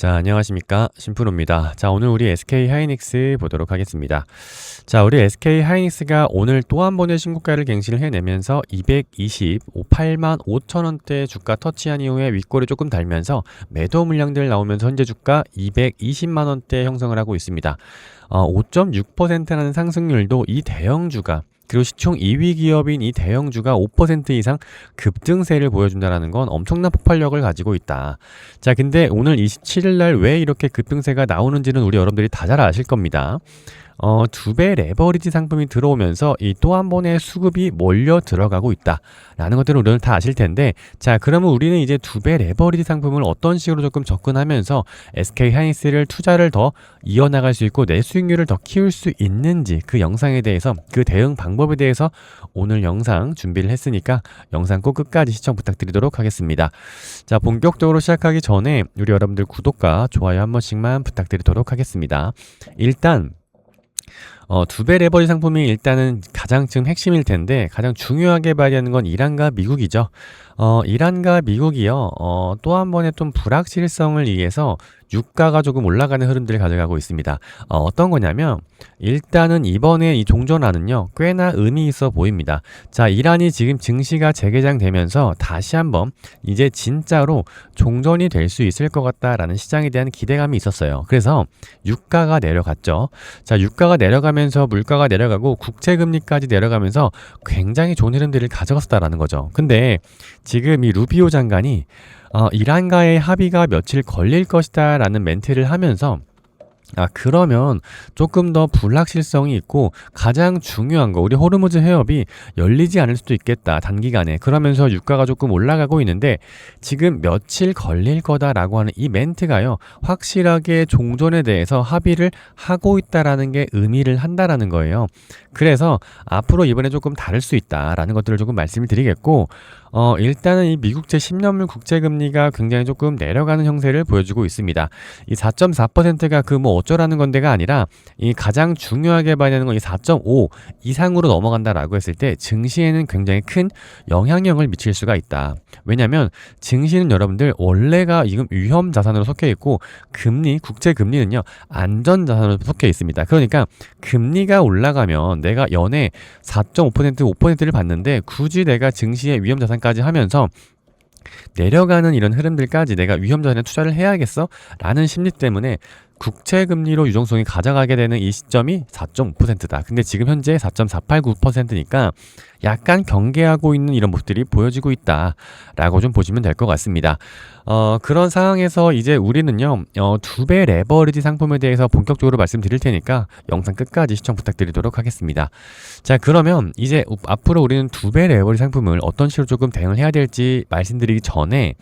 자, 안녕하십니까. 심프로입니다. 자, 오늘 우리 SK 하이닉스 보도록 하겠습니다. 자, 우리 SK 하이닉스가 오늘 또 한 번의 신고가를 갱신을 해내면서 8만 5천 원대 주가 터치한 이후에 윗골이 조금 달면서 매도 물량들 나오면서 현재 주가 220만 원대 형성을 하고 있습니다. 5.6%라는 상승률도 이 대형주가 그리고 시총 2위 기업인 이 대형주가 5% 이상 급등세를 보여준다는 건 엄청난 폭발력을 가지고 있다. 자, 근데 오늘 27일 날 왜 이렇게 급등세가 나오는지는 우리 여러분들이 다 잘 아실 겁니다. 두 배 레버리지 상품이 들어오면서 이 또 한 번의 수급이 몰려 들어가고 있다라는 것들을 우리는 다 아실 텐데, 자, 그러면 우리는 이제 두 배 레버리지 상품을 어떤 식으로 조금 접근하면서 SK 하이닉스를 투자를 더 이어나갈 수 있고 내 수익률을 더 키울 수 있는지 그 영상에 대해서, 그 대응 방법에 대해서 오늘 영상 준비를 했으니까 영상 꼭 끝까지 시청 부탁드리도록 하겠습니다. 자, 본격적으로 시작하기 전에 우리 여러분들 구독과 좋아요 한 번씩만 부탁드리도록 하겠습니다. 일단 두 배 레버리지 상품이 일단은 가장 지금 핵심일 텐데, 가장 중요하게 봐야 하는 건 이란과 미국이죠. 이란과 미국이요, 또 한 번의 좀 불확실성을 위해서 유가가 조금 올라가는 흐름들을 가져가고 있습니다. 어떤 거냐면, 일단은 이번에 이 종전화는요, 꽤나 의미 있어 보입니다. 자, 이란이 지금 증시가 재개장되면서 다시 한번 이제 진짜로 종전이 될 수 있을 것 같다라는 시장에 대한 기대감이 있었어요. 그래서 유가가 내려갔죠. 자, 유가가 내려가면서 물가가 내려가고 국채금리까지 내려가면서 굉장히 좋은 흐름들을 가져갔다라는 거죠. 근데 지금 이 루비오 장관이 이란과의 합의가 며칠 걸릴 것이다 라는 멘트를 하면서, 그러면 조금 더 불확실성이 있고 가장 중요한 거, 우리 호르무즈 해협이 열리지 않을 수도 있겠다, 단기간에. 그러면서 유가가 조금 올라가고 있는데 지금 며칠 걸릴 거다라고 하는 이 멘트가요, 확실하게 종전에 대해서 합의를 하고 있다라는 게 의미를 한다라는 거예요. 그래서 앞으로 이번에 조금 다를 수 있다라는 것들을 조금 말씀을 드리겠고, 일단은 이 미국채 10년물 국채금리가 굉장히 조금 내려가는 형세를 보여주고 있습니다. 이 4.4%가 그 뭐 어쩌라는 건데가 아니라, 이 가장 중요하게 봐야 되는 건 이 4.5 이상으로 넘어간다라고 했을 때 증시에는 굉장히 큰 영향력을 미칠 수가 있다. 왜냐면 증시는 여러분들 원래가 지금 위험 자산으로 속해 있고, 금리, 국채 금리는요, 안전 자산으로 속해 있습니다. 그러니까 금리가 올라가면 내가 연에 4.5%, 5%를 받는데 굳이 내가 증시의 위험 자산까지 하면서 내려가는 이런 흐름들까지 내가 위험자산에 투자를 해야겠어? 라는 심리 때문에 국채금리로 유동성이 가져가게 되는 이 시점이 4.5%다. 근데 지금 현재 4.489%니까 약간 경계하고 있는 이런 모습들이 보여지고 있다 라고 좀 보시면 될 것 같습니다. 그런 상황에서 이제 우리는요, 두 배 레버리지 상품에 대해서 본격적으로 말씀드릴 테니까 영상 끝까지 시청 부탁드리도록 하겠습니다. 자, 그러면 이제 앞으로 우리는 두 배 레버리지 상품을 어떤 식으로 조금 대응을 해야 될지 말씀드리기 전에,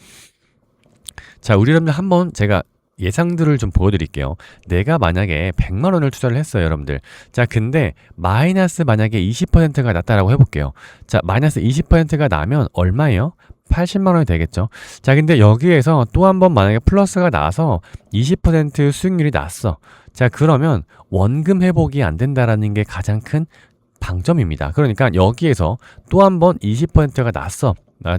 자, 우리 여러분들 한번 제가 예상들을 좀 보여드릴게요. 내가 만약에 100만 원을 투자를 했어요, 여러분들. 자, 근데 마이너스 만약에 20%가 났다라고 해볼게요. 자, 마이너스 20%가 나면 얼마예요? 80만 원이 되겠죠. 자, 근데 여기에서 또 한 번 만약에 플러스가 나서 20% 수익률이 났어. 자, 그러면 원금 회복이 안 된다라는 게 가장 큰 방점입니다. 그러니까 여기에서 또 한 번 20%가 났어.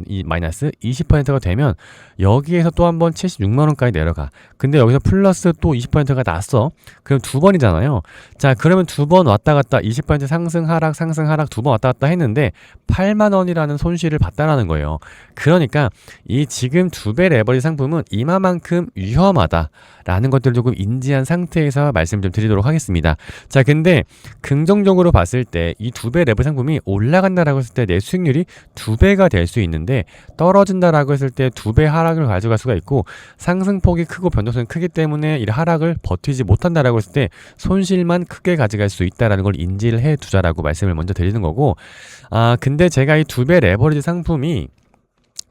이 마이너스 20%가 되면 여기에서 또 한 번 76만 원까지 내려가. 근데 여기서 플러스 또 20%가 났어. 그럼 두 번이잖아요. 자, 그러면 두 번 왔다 갔다 20% 상승 하락 상승 하락 두 번 왔다 갔다 했는데 8만 원이라는 손실을 봤다라는 거예요. 그러니까 이 지금 두 배 레버리지 상품은 이마만큼 위험하다라는 것들을 조금 인지한 상태에서 말씀 좀 드리도록 하겠습니다. 자, 근데 긍정적으로 봤을 때 이 두 배 레버리지 상품이 올라간다라고 했을 때 내 수익률이 두 배가 될 수 있는데, 떨어진다라고 했을 때 두 배 하락을 가져갈 수가 있고, 상승폭이 크고 변동성이 크기 때문에 이 하락을 버티지 못한다라고 했을 때 손실만 크게 가져갈 수 있다라는 걸 인지를 해 두자라고 말씀을 먼저 드리는 거고, 근데 제가 이 두 배 레버리지 상품이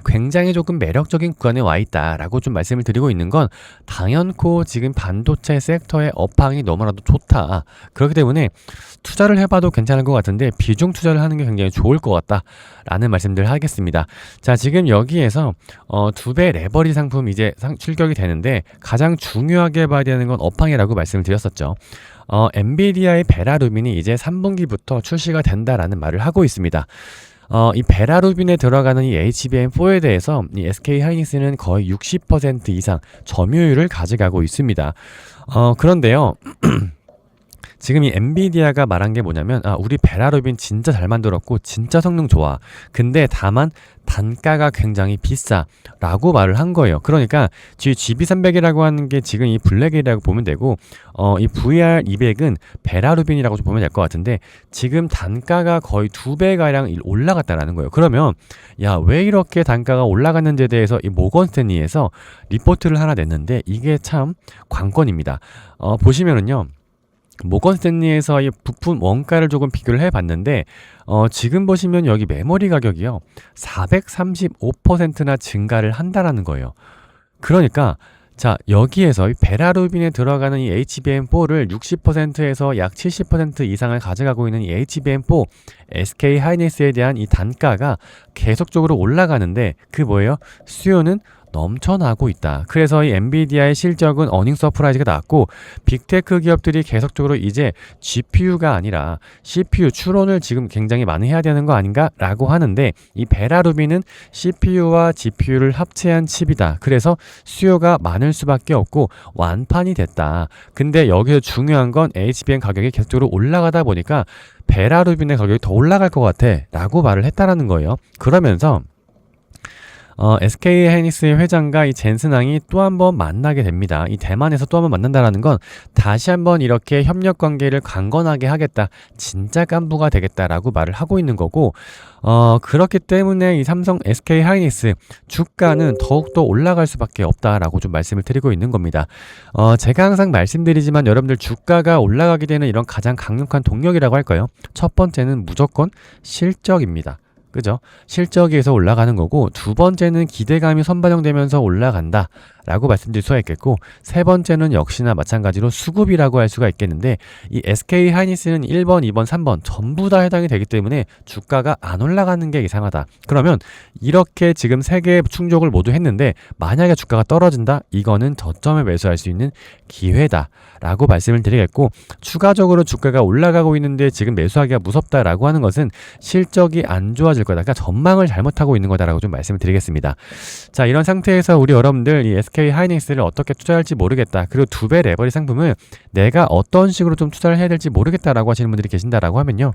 굉장히 조금 매력적인 구간에 와 있다라고 좀 말씀을 드리고 있는 건, 당연코 지금 반도체 섹터의 업황이 너무나도 좋다. 그렇기 때문에 투자를 해봐도 괜찮을 것 같은데 비중 투자를 하는 게 굉장히 좋을 것 같다라는 말씀들 하겠습니다. 자, 지금 여기에서 두 배 레버리지 상품 이제 출격이 되는데 가장 중요하게 봐야 되는 건 업황이라고 말씀을 드렸었죠. 엔비디아의 베라루빈이 이제 3분기부터 출시가 된다라는 말을 하고 있습니다. 이 베라루빈에 들어가는 이 HBM4에 대해서 이 SK하이닉스는 거의 60% 이상 점유율을 가져가고 있습니다. 그런데요. 지금 이 엔비디아가 말한 게 뭐냐면 우리 베라루빈 진짜 잘 만들었고 진짜 성능 좋아. 근데 다만 단가가 굉장히 비싸 라고 말을 한 거예요. 그러니까 GB300이라고 하는 게 지금 이 블랙이라고 보면 되고 이 VR200은 베라루빈이라고 좀 보면 될 것 같은데 지금 단가가 거의 2배가량 올라갔다라는 거예요. 그러면 야, 왜 이렇게 단가가 올라갔는지에 대해서 이 모건 스탠리에서 리포트를 하나 냈는데 이게 참 관건입니다. 보시면은요. 모건 스탠리에서 이 부품 원가를 조금 비교를 해봤는데 지금 보시면 여기 메모리 가격이요 435%나 증가를 한다라는 거예요. 그러니까 자, 여기에서 이 베라루빈에 들어가는 이 HBM4를 60%에서 약 70% 이상을 가져가고 있는 이 HBM4 SK하이닉스에 대한 이 단가가 계속적으로 올라가는데 그 뭐예요? 수요는 넘쳐나고 있다. 그래서 이 엔비디아의 실적은 어닝 서프라이즈가 나왔고 빅테크 기업들이 계속적으로 이제 GPU가 아니라 CPU 추론을 지금 굉장히 많이 해야 되는 거 아닌가? 라고 하는데 이 베라루빈은 CPU와 GPU를 합체한 칩이다. 그래서 수요가 많을 수밖에 없고 완판이 됐다. 근데 여기서 중요한 건 HBM 가격이 계속적으로 올라가다 보니까 베라루빈의 가격이 더 올라갈 것 같아 라고 말을 했다라는 거예요. 그러면서 SK하이닉스의 회장과 이 젠슨왕이 또 한 번 만나게 됩니다. 이 대만에서 또 한 번 만난다라는 건 다시 한번 이렇게 협력 관계를 강건하게 하겠다. 진짜 깐부가 되겠다라고 말을 하고 있는 거고 그렇기 때문에 이 삼성 SK하이닉스 주가는 더욱더 올라갈 수밖에 없다라고 좀 말씀을 드리고 있는 겁니다. 제가 항상 말씀드리지만 여러분들 주가가 올라가게 되는 이런 가장 강력한 동력이라고 할까요? 첫 번째는 무조건 실적입니다. 그죠? 실적에 의해서 올라가는 거고 두 번째는 기대감이 선반영되면서 올라간다 라고 말씀드릴 수가 있겠고 세 번째는 역시나 마찬가지로 수급이라고 할 수가 있겠는데 이 SK하이닉스는 1번, 2번, 3번 전부 다 해당이 되기 때문에 주가가 안 올라가는 게 이상하다. 그러면 이렇게 지금 세 개의 충족을 모두 했는데 만약에 주가가 떨어진다? 이거는 저점에 매수할 수 있는 기회다 라고 말씀을 드리겠고 추가적으로 주가가 올라가고 있는데 지금 매수하기가 무섭다라고 하는 것은 실적이 안 좋아질 거다. 그러니까 전망을 잘못하고 있는 거다라고 좀 말씀을 드리겠습니다. 자, 이런 상태에서 우리 여러분들 이 SK하이닉스를 어떻게 투자할지 모르겠다. 그리고 2배 레버리 상품을 내가 어떤 식으로 좀 투자를 해야 될지 모르겠다라고 하시는 분들이 계신다라고 하면요.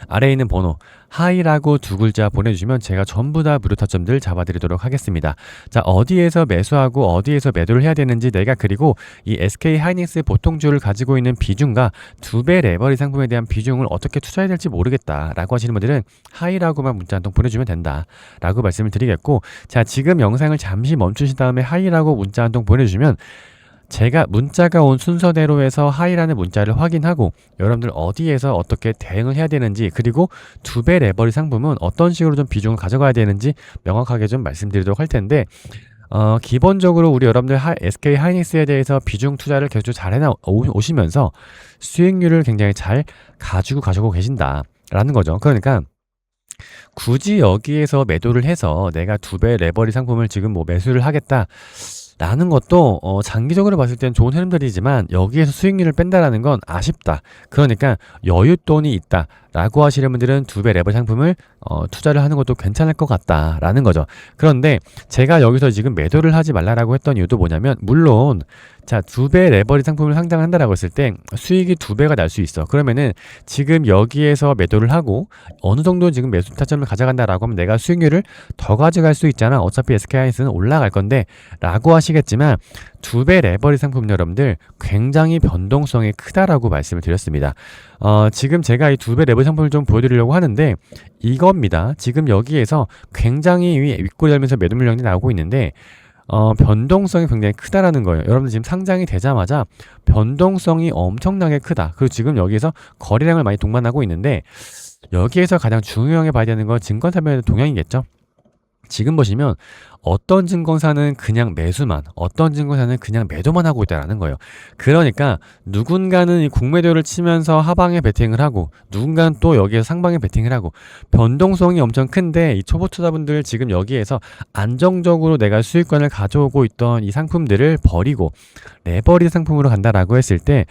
아래에 있는 번호 하이라고 두 글자 보내주시면 제가 전부 다 무료 타점들 잡아드리도록 하겠습니다. 자, 어디에서 매수하고 어디에서 매도를 해야 되는지 내가 그리고 이 SK하이닉스 보통주를 가지고 있는 비중과 2배 레버리 상품에 대한 비중을 어떻게 투자해야 될지 모르겠다라고 하시는 분들은 하이라고만 문자 한 통 보내주면 된다라고 말씀을 드리겠고 자, 지금 영상을 잠시 멈추신 다음에 하이라고 문자 한 통 보내주시면 제가 문자가 온 순서대로 해서 하이라는 문자를 확인하고 여러분들 어디에서 어떻게 대응을 해야 되는지 그리고 2배 레버리 상품은 어떤 식으로 좀 비중을 가져가야 되는지 명확하게 좀 말씀드리도록 할 텐데 기본적으로 우리 여러분들 SK하이닉스에 대해서 비중 투자를 계속 잘 해오시면서 수익률을 굉장히 잘 가지고 계신다라는 거죠. 그러니까 굳이 여기에서 매도를 해서 내가 2배 레버리 상품을 지금 뭐 매수를 하겠다 라는 것도 장기적으로 봤을 땐 좋은 흐름들이지만 여기에서 수익률을 뺀다라는 건 아쉽다. 그러니까 여윳돈이 있다 라고 하시는 분들은 2배 레버리 상품을 투자를 하는 것도 괜찮을 것 같다라는 거죠. 그런데 제가 여기서 지금 매도를 하지 말라라고 했던 이유도 뭐냐면 물론 자, 2배 레버리 상품을 상장한다라고 했을 때 수익이 2배가 날 수 있어. 그러면은 지금 여기에서 매도를 하고 어느 정도 지금 매수 타점을 가져간다라고 하면 내가 수익률을 더 가져갈 수 있잖아. 어차피 SK하이닉스는 올라갈 건데 라고 하시겠지만 2배 레버리 상품 여러분들 굉장히 변동성이 크다라고 말씀을 드렸습니다. 지금 제가 이 2배 레버리 상품을 좀 보여드리려고 하는데 이겁니다. 지금 여기에서 굉장히 윗골이 달면서 매도 물량이 나오고 있는데 변동성이 굉장히 크다라는 거예요. 여러분들 지금 상장이 되자마자 변동성이 엄청나게 크다. 그리고 지금 여기에서 거래량을 많이 동반하고 있는데 여기에서 가장 중요하게 봐야 되는 건 증권사면의 동향이겠죠. 지금 보시면 어떤 증권사는 그냥 매수만, 어떤 증권사는 그냥 매도만 하고 있다는 거예요. 그러니까 누군가는 이 공매도를 치면서 하방에 베팅을 하고 누군가는 또 여기에서 상방에 베팅을 하고 변동성이 엄청 큰데 이 초보 투자분들 지금 여기에서 안정적으로 내가 수익권을 가져오고 있던 이 상품들을 버리고 레버리 상품으로 간다라고 했을 때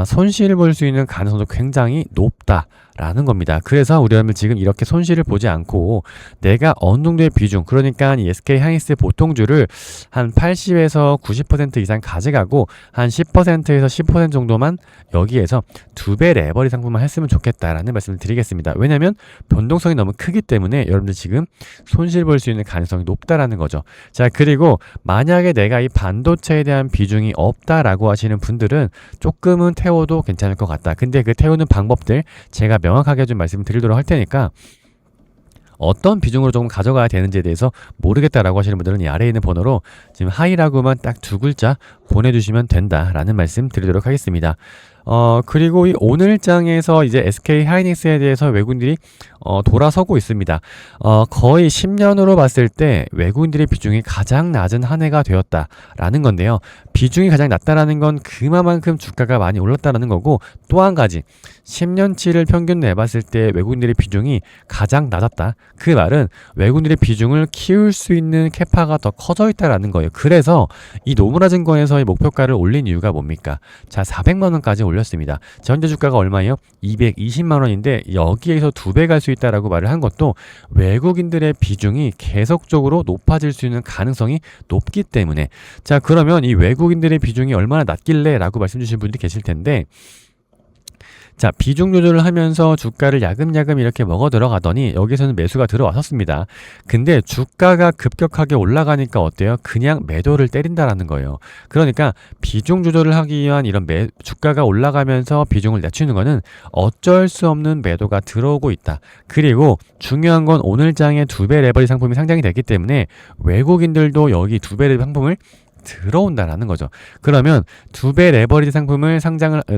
손실을 볼 수 있는 가능성도 굉장히 높다 라는 겁니다. 그래서 우리 여러분 지금 이렇게 손실을 보지 않고 내가 어느 정도의 비중, 그러니까 이 SK하이닉스 보통주를 한 80에서 90% 이상 가져가고 한 10%에서 15% 정도만 여기에서 2배 레버리 상품만 했으면 좋겠다라는 말씀을 드리겠습니다. 왜냐면 변동성이 너무 크기 때문에 여러분들 지금 손실 볼 수 있는 가능성이 높다라는 거죠. 자, 그리고 만약에 내가 이 반도체에 대한 비중이 없다라고 하시는 분들은 조금은 태워도 괜찮을 것 같다. 근데 그 태우는 방법들 제가 명확하게 좀 말씀드리도록 할 테니까 어떤 비중으로 조금 가져가야 되는지에 대해서 모르겠다라고 하시는 분들은 이 아래에 있는 번호로 지금 하이라고만 딱 2글자 보내주시면 된다라는 말씀 드리도록 하겠습니다. 그리고 이 오늘장에서 이제 SK하이닉스에 대해서 외국인들이 돌아서고 있습니다. 거의 10년으로 봤을 때 외국인들의 비중이 가장 낮은 한 해가 되었다라는 건데요. 비중이 가장 낮다라는 건 그만큼 주가가 많이 올랐다라는 거고, 또 한 가지 10년치를 평균 내봤을 때 외국인들의 비중이 가장 낮았다. 그 말은 외국인들의 비중을 키울 수 있는 캐파가 더 커져 있다라는 거예요. 그래서 이 노무라 증권에서의 목표가를 올린 이유가 뭡니까? 자, 400만 원까지 올렸습니다. 현재 주가가 얼마예요? 220만 원인데 여기에서 2배 갈 수 있다라고 말을 한 것도 외국인들의 비중이 계속적으로 높아질 수 있는 가능성이 높기 때문에. 자, 그러면 이 외국인들의 비중이 얼마나 낮길래 라고 말씀 주신 분들이 계실 텐데, 자, 비중 조절을 하면서 주가를 야금야금 이렇게 먹어 들어가더니 여기서는 매수가 들어왔었습니다. 근데 주가가 급격하게 올라가니까 어때요? 그냥 매도를 때린다라는 거예요. 그러니까 비중 조절을 하기 위한 이런 주가가 올라가면서 비중을 낮추는 거는 어쩔 수 없는 매도가 들어오고 있다. 그리고 중요한 건 오늘 장에 2배 레버리 상품이 상장이 됐기 때문에 외국인들도 여기 2배 레버리 상품을 들어온다라는 거죠. 그러면 2배 레버리지 상품을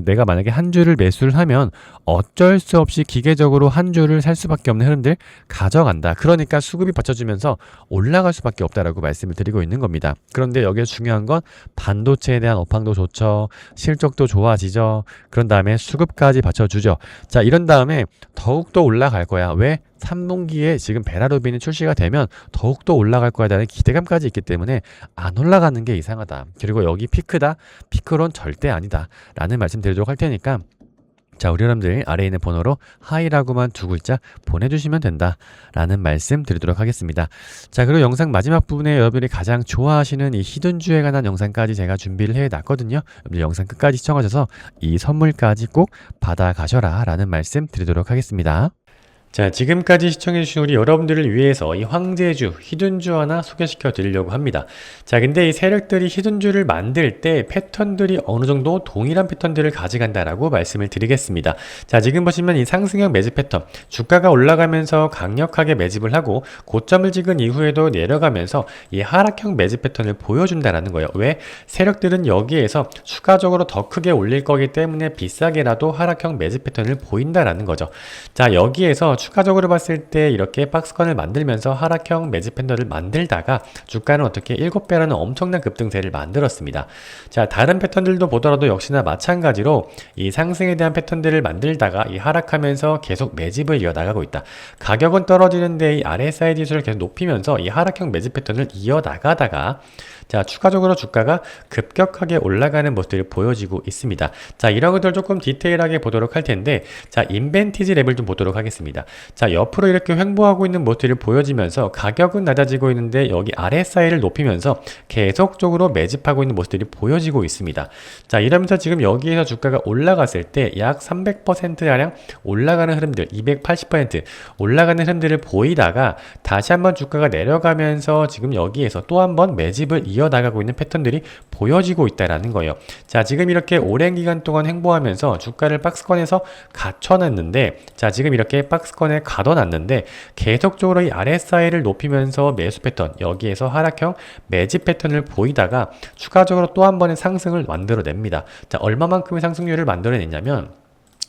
내가 만약에 한 주를 매수를 하면 어쩔 수 없이 기계적으로 한 주를 살 수밖에 없는 흐름들 가져간다. 그러니까 수급이 받쳐주면서 올라갈 수밖에 없다라고 말씀을 드리고 있는 겁니다. 그런데 여기서 중요한 건 반도체에 대한 업황도 좋죠. 실적도 좋아지죠. 그런 다음에 수급까지 받쳐주죠. 자, 이런 다음에 더욱더 올라갈 거야. 왜? 3분기에 지금 베라루빈이 출시가 되면 더욱더 올라갈 거야라는 기대감까지 있기 때문에 안 올라가는 게 이상하다. 그리고 여기 피크다. 피크론 절대 아니다. 라는 말씀 드리도록 할 테니까, 자, 우리 여러분들 아래에 있는 번호로 하이라고만 2글자 보내주시면 된다 라는 말씀 드리도록 하겠습니다. 자, 그리고 영상 마지막 부분에 여러분들이 가장 좋아하시는 이 히든주에 관한 영상까지 제가 준비를 해놨거든요. 여러분들 영상 끝까지 시청하셔서 이 선물까지 꼭 받아가셔라 라는 말씀 드리도록 하겠습니다. 자, 지금까지 시청해주신 우리 여러분들을 위해서 이 황제주, 히든주 하나 소개시켜 드리려고 합니다. 자, 근데 이 세력들이 히든주를 만들 때 패턴들이 어느 정도 동일한 패턴들을 가져간다라고 말씀을 드리겠습니다. 자, 지금 보시면 이 상승형 매집 패턴, 주가가 올라가면서 강력하게 매집을 하고 고점을 찍은 이후에도 내려가면서 이 하락형 매집 패턴을 보여준다라는 거예요. 왜? 세력들은 여기에서 추가적으로 더 크게 올릴 거기 때문에 비싸게라도 하락형 매집 패턴을 보인다라는 거죠. 자, 여기에서 추가적으로 봤을 때 이렇게 박스권을 만들면서 하락형 매집 팬더를 만들다가 주가는 어떻게 7배라는 엄청난 급등세를 만들었습니다. 자, 다른 패턴들도 보더라도 역시나 마찬가지로 이 상승에 대한 패턴들을 만들다가 이 하락하면서 계속 매집을 이어나가고 있다. 가격은 떨어지는데 이 RSI 지수를 계속 높이면서 이 하락형 매집 패턴을 이어나가다가, 자, 추가적으로 주가가 급격하게 올라가는 모습들이 보여지고 있습니다. 자, 이런 것들 조금 디테일하게 보도록 할 텐데, 자, 인벤티지 랩을 좀 보도록 하겠습니다. 자, 옆으로 이렇게 횡보하고 있는 모습들이 보여지면서 가격은 낮아지고 있는데 여기 RSI를 높이면서 계속적으로 매집하고 있는 모습들이 보여지고 있습니다. 자, 이러면서 지금 여기에서 주가가 올라갔을 때 약 300%가량 올라가는 흐름들, 280% 올라가는 흐름들을 보이다가 다시 한번 주가가 내려가면서 지금 여기에서 또 한번 매집을 이어나가고 있는 패턴들이 보여지고 있다라는 거예요. 자, 지금 이렇게 오랜 기간 동안 횡보하면서 주가를 박스권에서 갇혀놨는데, 자, 지금 이렇게 박스권에 가둬놨는데 계속적으로 이 RSI를 높이면서 매수 패턴, 여기에서 하락형 매집 패턴을 보이다가 추가적으로 또 한 번의 상승을 만들어냅니다. 자, 얼마만큼의 상승률을 만들어냈냐면,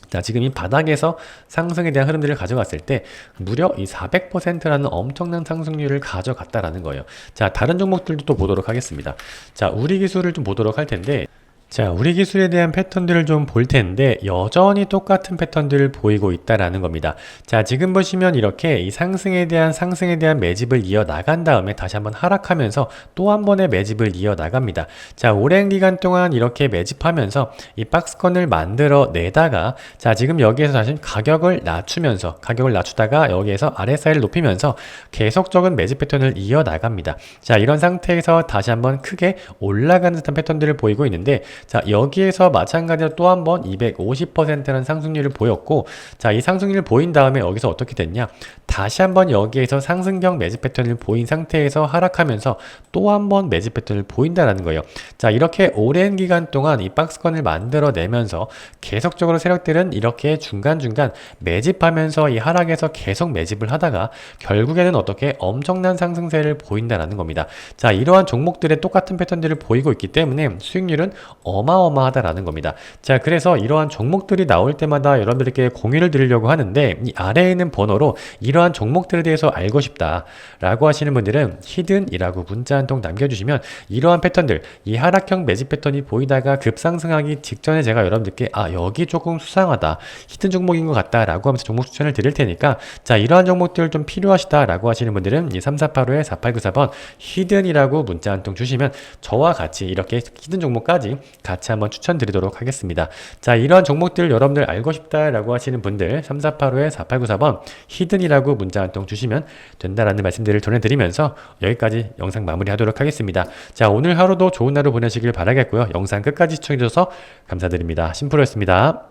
자, 지금 이 바닥에서 상승에 대한 흐름들을 가져갔을 때 무려 이 400%라는 엄청난 상승률을 가져갔다라는 거예요. 자, 다른 종목들도 또 보도록 하겠습니다. 자, 우리 기술을 좀 보도록 할 텐데, 자, 우리 기술에 대한 패턴들을 좀 볼 텐데 여전히 똑같은 패턴들을 보이고 있다라는 겁니다. 자, 지금 보시면 이렇게 이 상승에 대한 매집을 이어 나간 다음에 다시 한번 하락하면서 또 한 번의 매집을 이어 나갑니다. 자, 오랜 기간 동안 이렇게 매집하면서 이 박스권을 만들어 내다가 자, 지금 여기에서 다시 가격을 낮추다가 여기에서 RSI를 높이면서 계속적인 매집 패턴을 이어 나갑니다. 자, 이런 상태에서 다시 한번 크게 올라가는 듯한 패턴들을 보이고 있는데 자, 여기에서 마찬가지로 또 한 번 250%라는 상승률을 보였고, 자, 이 상승률을 보인 다음에 여기서 어떻게 됐냐? 다시 한번 여기에서 상승형 매집 패턴을 보인 상태에서 하락하면서 또 한 번 매집 패턴을 보인다라는 거예요. 자, 이렇게 오랜 기간 동안 이 박스권을 만들어내면서 계속적으로 세력들은 이렇게 중간중간 매집하면서 이 하락에서 계속 매집을 하다가 결국에는 어떻게 엄청난 상승세를 보인다라는 겁니다. 자, 이러한 종목들의 똑같은 패턴들을 보이고 있기 때문에 수익률은 어마어마하다라는 겁니다. 자, 그래서 이러한 종목들이 나올 때마다 여러분들께 공유를 드리려고 하는데 이 아래에 있는 번호로 이러한 종목들에 대해서 알고 싶다 라고 하시는 분들은 히든이라고 문자 한 통 남겨주시면 이러한 패턴들, 이 하락형 매집 패턴이 보이다가 급상승하기 직전에 제가 여러분들께 여기 조금 수상하다, 히든 종목인 것 같다 라고 하면서 종목 추천을 드릴 테니까 자, 이러한 종목들 좀 필요하시다 라고 하시는 분들은 이 3485-4894번 히든이라고 문자 한 통 주시면 저와 같이 이렇게 히든 종목까지 같이 한번 추천드리도록 하겠습니다. 자, 이러한 종목들을 여러분들 알고 싶다라고 하시는 분들 3485-4894번 히든이라고 문자 한 통 주시면 된다라는 말씀들을 전해드리면서 여기까지 영상 마무리하도록 하겠습니다. 자, 오늘 하루도 좋은 하루 보내시길 바라겠고요. 영상 끝까지 시청해주셔서 감사드립니다. 심프로였습니다.